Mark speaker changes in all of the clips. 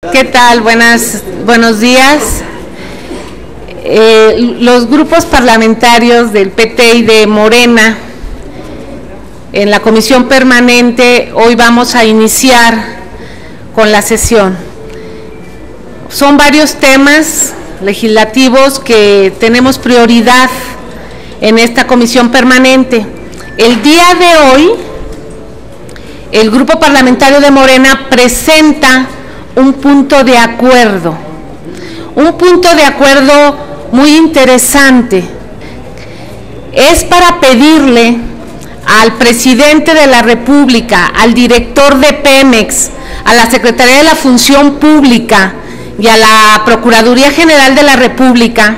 Speaker 1: ¿Qué tal? Buenos días. Los grupos parlamentarios del PT y de Morena en la comisión permanente hoy vamos a iniciar con la sesión. Son varios temas legislativos que tenemos prioridad en esta comisión permanente. El día de hoy, el grupo parlamentario de Morena presenta un punto de acuerdo muy interesante. Es para pedirle al presidente de la República, al director de Pemex, a la Secretaría de la Función Pública y a la Procuraduría General de la República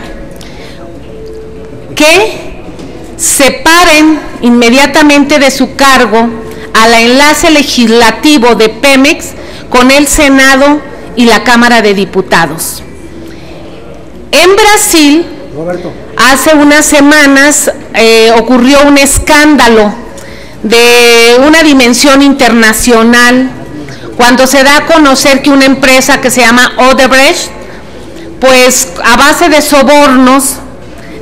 Speaker 1: que separen inmediatamente de su cargo al enlace legislativo de Pemex con el Senado y la Cámara de Diputados. En Brasil, hace unas semanas ocurrió un escándalo de una dimensión internacional cuando se da a conocer que una empresa que se llama Odebrecht, pues a base de sobornos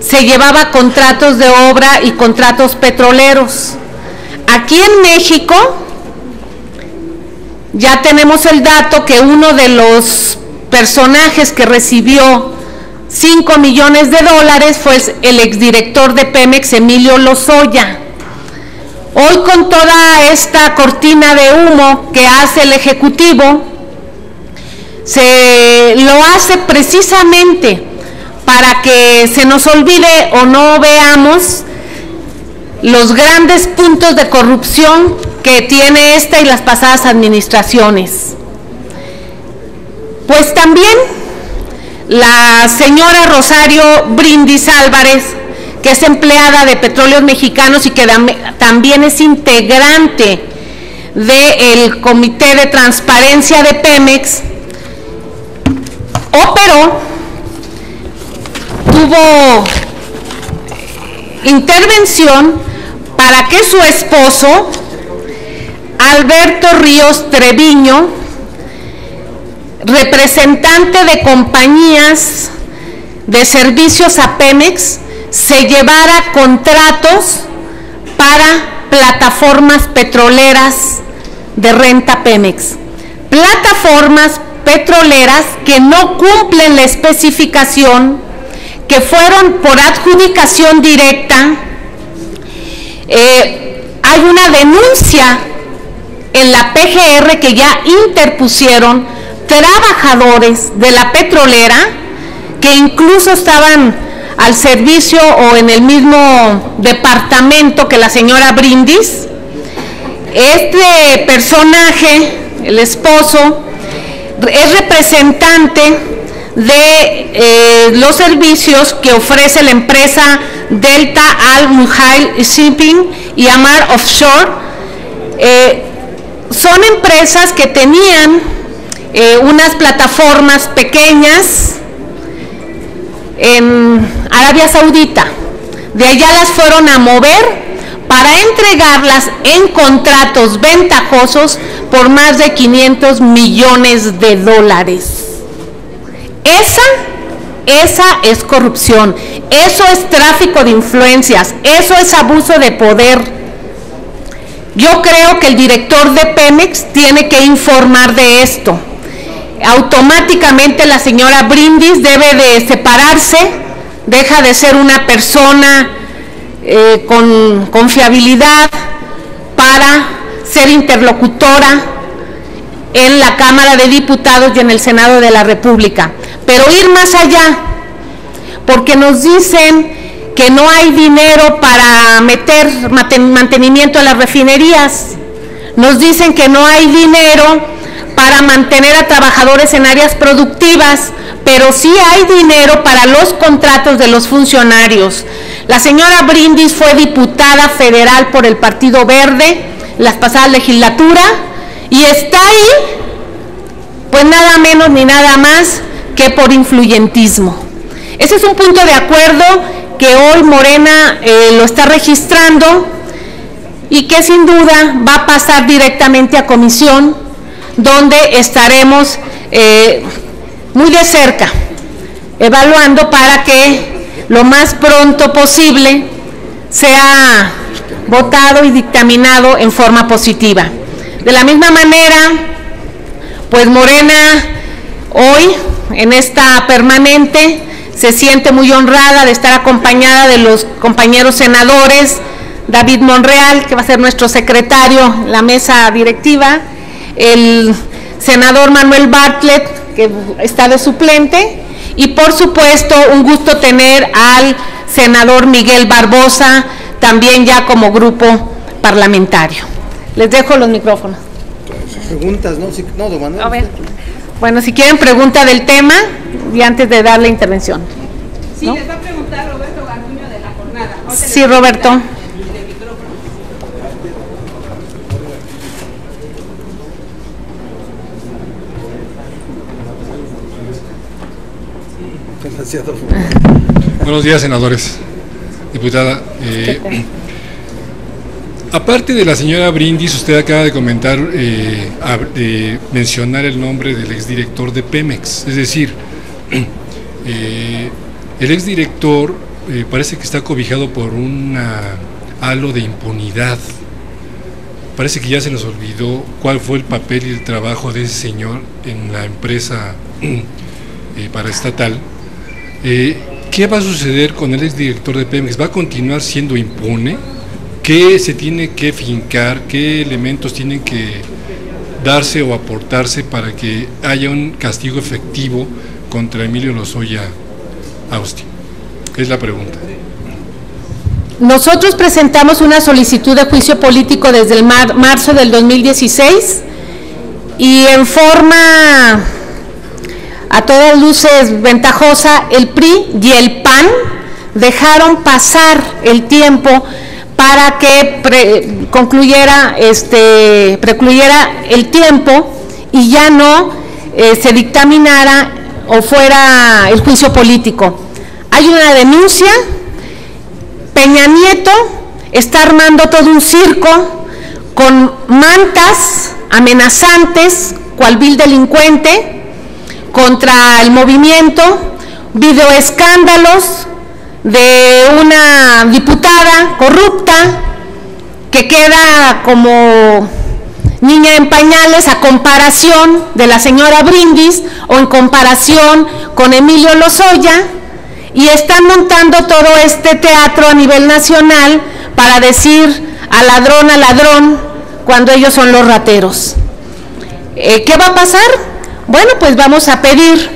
Speaker 1: se llevaba contratos de obra y contratos petroleros. Aquí en México ya tenemos el dato que uno de los personajes que recibió 5 millones de dólares fue el exdirector de Pemex, Emilio Lozoya. Hoy, con toda esta cortina de humo que hace el Ejecutivo, se lo hace precisamente para que se nos olvide o no veamos los grandes puntos de corrupción que tiene esta y las pasadas administraciones. Pues también la señora Rosario Brindis Álvarez, que es empleada de Petróleos Mexicanos y que también es integrante del Comité de Transparencia de Pemex, tuvo intervención para que su esposo, Alberto Ríos Treviño, representante de compañías de servicios a Pemex, se llevara contratos para plataformas petroleras de renta Pemex. Plataformas petroleras que no cumplen la especificación, que fueron por adjudicación directa. Hay una denuncia en la PGR que ya interpusieron trabajadores de la petrolera que incluso estaban al servicio o en el mismo departamento que la señora Brindis. Este personaje, el esposo, es representante de los servicios que ofrece la empresa Delta Al Muhail Shipping y Amar Offshore. Son empresas que tenían unas plataformas pequeñas en Arabia Saudita. De allá las fueron a mover para entregarlas en contratos ventajosos por más de 500 millones de dólares. Esa es corrupción, eso es tráfico de influencias, eso es abuso de poder. Yo creo que el director de Pemex tiene que informar de esto. Automáticamente la señora Brindis debe de separarse, deja de ser una persona con confiabilidad para ser interlocutora en la Cámara de Diputados y en el Senado de la República. Pero ir más allá, porque nos dicen que no hay dinero para meter mantenimiento a las refinerías, nos dicen que no hay dinero para mantener a trabajadores en áreas productivas, pero sí hay dinero para los contratos de los funcionarios. La señora Brindis fue diputada federal por el Partido Verde la pasada legislatura y está ahí, pues nada menos ni nada más que por influyentismo. Ese es un punto de acuerdo que hoy Morena lo está registrando y que sin duda va a pasar directamente a comisión, donde estaremos muy de cerca, evaluando para que lo más pronto posible sea votado y dictaminado en forma positiva. De la misma manera, pues Morena hoy en esta permanente se siente muy honrada de estar acompañada de los compañeros senadores, David Monreal, que va a ser nuestro secretario en la mesa directiva, el senador Manuel Bartlett, que está de suplente, y por supuesto un gusto tener al senador Miguel Barbosa, también ya como grupo parlamentario. Les dejo los micrófonos.
Speaker 2: Preguntas, ¿no? Sí, no, don Manuel.
Speaker 1: A ver. Bueno, si quieren pregunta del tema, y antes de dar la intervención.
Speaker 3: Sí,
Speaker 1: ¿no?
Speaker 3: les va a preguntar Roberto Garduño de la jornada.
Speaker 1: Sí, Roberto.
Speaker 4: Buenos días, senadores, diputada. Aparte de la señora Brindis, usted acaba de comentar, mencionar el nombre del exdirector de Pemex, es decir, el exdirector parece que está cobijado por un halo de impunidad. Parece que ya se nos olvidó cuál fue el papel y el trabajo de ese señor en la empresa paraestatal. ¿Qué va a suceder con el exdirector de Pemex? ¿Va a continuar siendo impune? ¿Qué se tiene que fincar? ¿Qué elementos tienen que darse o aportarse para que haya un castigo efectivo contra Emilio Lozoya Austin? Es la pregunta.
Speaker 1: Nosotros presentamos una solicitud de juicio político desde el marzo del 2016 y en forma a todas luces ventajosa, el PRI y el PAN dejaron pasar el tiempo para que precluyera el tiempo y ya no se dictaminara o fuera el juicio político. Hay una denuncia, Peña Nieto está armando todo un circo con mantas amenazantes, cual vil delincuente, contra el movimiento, videoescándalos de una diputada corrupta que queda como niña en pañales a comparación de la señora Brindis o en comparación con Emilio Lozoya, y están montando todo este teatro a nivel nacional para decir a ladrón cuando ellos son los rateros. ¿Qué va a pasar? Bueno, pues vamos a pedir,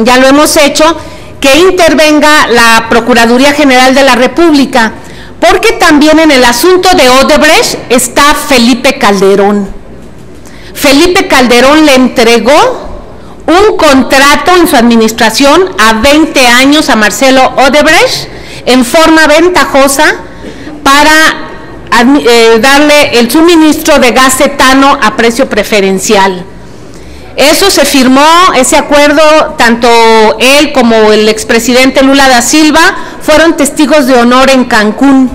Speaker 1: ya lo hemos hecho, que intervenga la Procuraduría General de la República, porque también en el asunto de Odebrecht está Felipe Calderón. Felipe Calderón le entregó un contrato en su administración a 20 años a Marcelo Odebrecht en forma ventajosa para darle el suministro de gas etano a precio preferencial. Eso se firmó, ese acuerdo, tanto él como el expresidente Lula da Silva fueron testigos de honor en Cancún,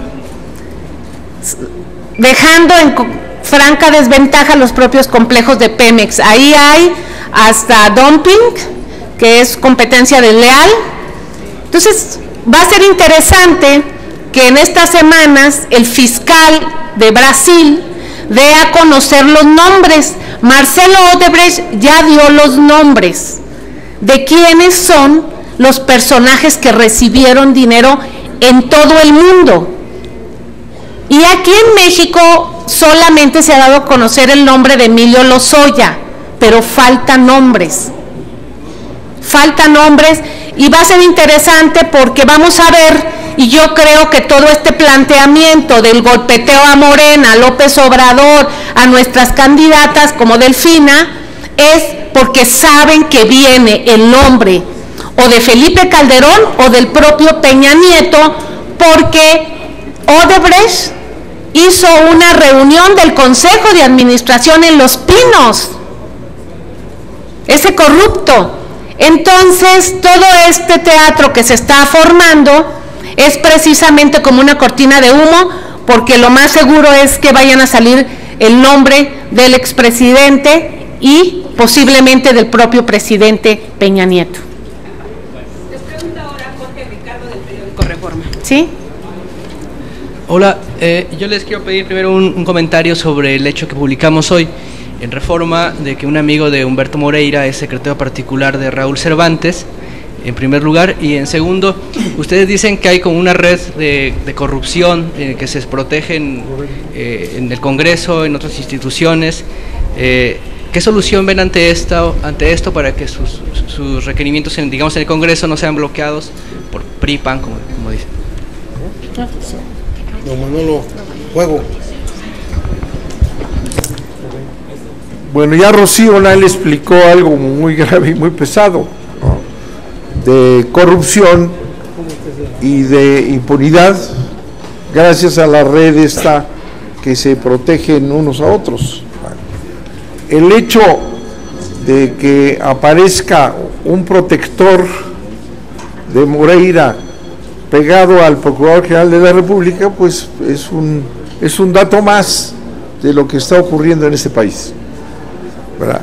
Speaker 1: dejando en franca desventaja los propios complejos de Pemex. Ahí hay hasta dumping, que es competencia desleal. Entonces va a ser interesante que en estas semanas el fiscal de Brasil dé a conocer los nombres. Marcelo Odebrecht ya dio los nombres de quiénes son los personajes que recibieron dinero en todo el mundo. Y aquí en México solamente se ha dado a conocer el nombre de Emilio Lozoya, pero faltan nombres. Faltan nombres y va a ser interesante porque vamos a ver, y yo creo que todo este planteamiento del golpeteo a Morena, a López Obrador, a nuestras candidatas como Delfina, es porque saben que viene el nombre o de Felipe Calderón o del propio Peña Nieto, porque Odebrecht hizo una reunión del Consejo de Administración en Los Pinos, ese corrupto. Entonces, todo este teatro que se está formando es precisamente como una cortina de humo, porque lo más seguro es que vayan a salir el nombre del expresidente y posiblemente del propio presidente Peña Nieto.
Speaker 3: Les pregunta ahora Jorge Ricardo del periódico Reforma.
Speaker 1: ¿Sí?
Speaker 5: Hola, yo les quiero pedir primero un comentario sobre el hecho que publicamos hoy en Reforma de que un amigo de Humberto Moreira es secretario particular de Raúl Cervantes, en primer lugar, y en segundo, ustedes dicen que hay como una red de corrupción que se protege en el Congreso, en otras instituciones. ¿Qué solución ven ante esto para que sus requerimientos en el Congreso no sean bloqueados por PRI-PAN, como dicen?
Speaker 2: Don Manolo, juego.
Speaker 6: Bueno, ya Rocío le explicó algo muy grave y muy pesado, ¿no?, de corrupción y de impunidad, gracias a la red esta que se protegen unos a otros. El hecho de que aparezca un protector de Moreira pegado al Procurador General de la República, pues es un dato más de lo que está ocurriendo en este país, ¿verdad?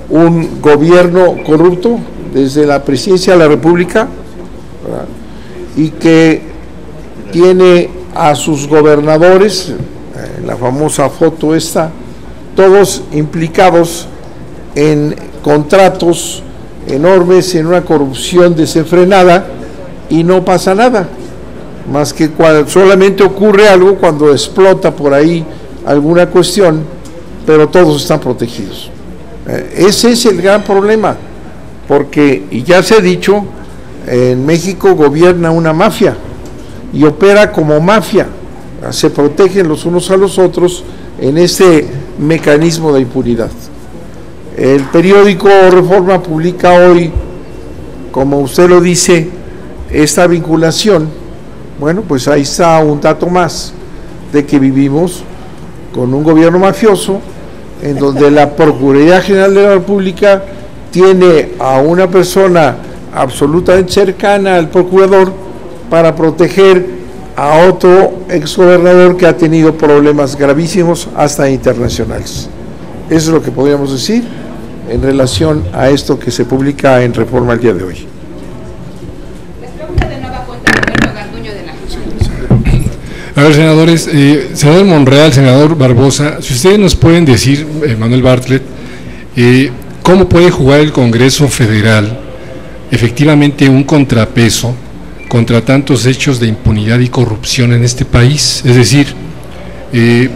Speaker 6: Un gobierno corrupto desde la presidencia de la República, ¿verdad?, y que tiene a sus gobernadores, la famosa foto esta, todos implicados en contratos enormes, en una corrupción desenfrenada, y no pasa nada, más que solamente ocurre algo cuando explota por ahí alguna cuestión, pero todos están protegidos. Ese es el gran problema, porque, y ya se ha dicho, en México gobierna una mafia y opera como mafia, se protegen los unos a los otros en este mecanismo de impunidad. El periódico Reforma publica hoy, como usted lo dice, esta vinculación. Bueno, pues ahí está un dato más de que vivimos con un gobierno mafioso, en donde la Procuraduría General de la República tiene a una persona absolutamente cercana al procurador para proteger a otro exgobernador que ha tenido problemas gravísimos, hasta internacionales. Eso es lo que podríamos decir en relación a esto que se publica en Reforma el día de hoy.
Speaker 3: Les pregunta de nueva cuenta Roberto Garduño de la
Speaker 4: A ver, senadores, senador Monreal, senador Barbosa, si ustedes nos pueden decir, Manuel Bartlett, ¿cómo puede jugar el Congreso Federal efectivamente un contrapeso contra tantos hechos de impunidad y corrupción en este país? Es decir,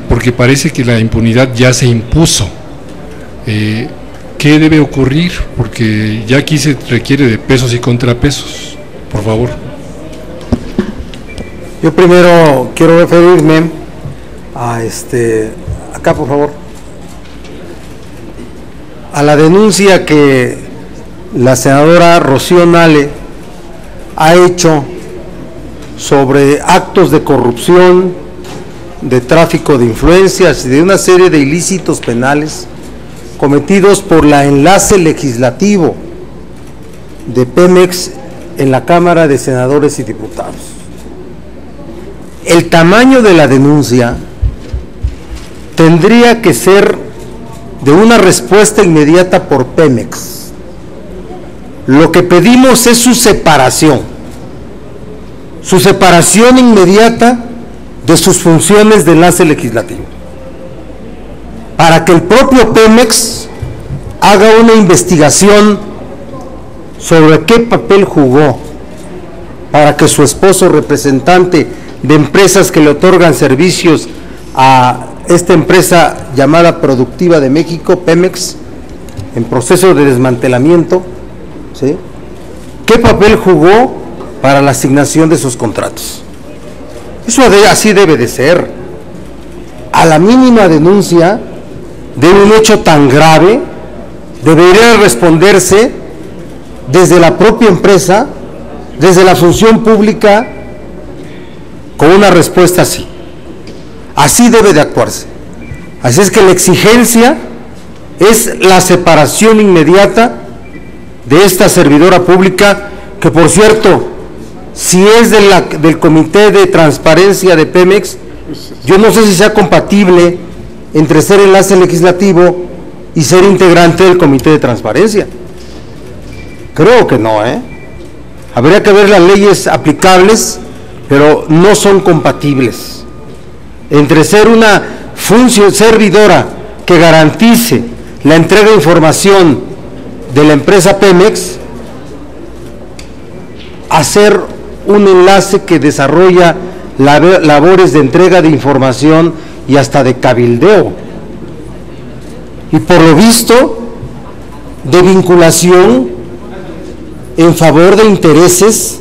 Speaker 4: porque parece que la impunidad ya se impuso. ¿Qué debe ocurrir? Porque ya aquí se requiere de pesos y contrapesos. Por favor.
Speaker 7: Yo primero quiero referirme a acá, por favor, a la denuncia que la senadora Rocío Nale ha hecho sobre actos de corrupción, de tráfico de influencias y de una serie de ilícitos penales cometidos por la enlace legislativo de Pemex en la Cámara de Senadores y Diputados. El tamaño de la denuncia tendría que ser de una respuesta inmediata por Pemex. Lo que pedimos es su separación inmediata de sus funciones de enlace legislativo, para que el propio Pemex haga una investigación sobre qué papel jugó para que su esposo, representante de empresas que le otorgan servicios a esta empresa llamada Productiva de México, Pemex, en proceso de desmantelamiento, ¿sí?, ¿qué papel jugó para la asignación de esos contratos? Eso así debe de ser. A la mínima denuncia de un hecho tan grave, debería responderse desde la propia empresa, desde la función pública, con una respuesta así. Así debe de actuarse. Así es que la exigencia es la separación inmediata de esta servidora pública, que por cierto, si es del Comité de Transparencia de Pemex, yo no sé si sea compatible entre ser enlace legislativo y ser integrante del Comité de Transparencia. Creo que no, Habría que ver las leyes aplicables, pero no son compatibles. Entre ser una función servidora que garantice la entrega de información de la empresa Pemex, hacer un enlace que desarrolla labores de entrega de información y hasta de cabildeo, y por lo visto de vinculación en favor de intereses,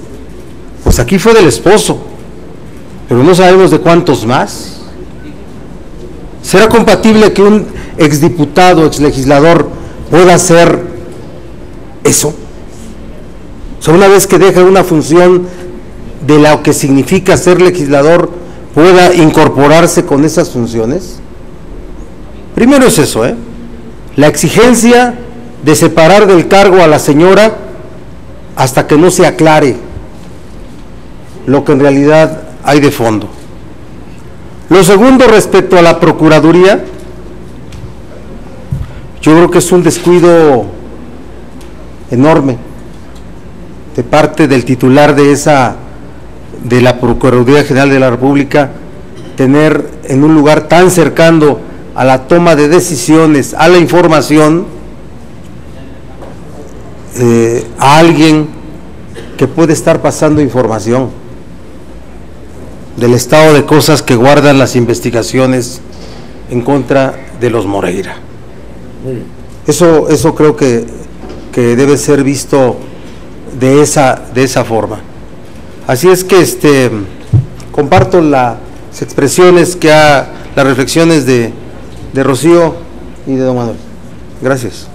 Speaker 7: pues aquí fue del esposo, pero no sabemos de cuántos más. ¿Será compatible que un exdiputado, exlegislador pueda hacer eso? O sea, una vez que deja una función de lo que significa ser legislador, pueda incorporarse con esas funciones. Primero es eso, la exigencia de separar del cargo a la señora hasta que no se aclare lo que en realidad hay de fondo. Lo segundo, respecto a la Procuraduría, yo creo que es un descuido enorme de parte del titular de la Procuraduría General de la República, tener en un lugar tan cercano a la toma de decisiones, a la información, a alguien que puede estar pasando información del estado de cosas que guardan las investigaciones en contra de los Moreira. Eso creo que debe ser visto de esa forma. Así es que comparto las expresiones las reflexiones de Rocío y de don Manuel. Gracias.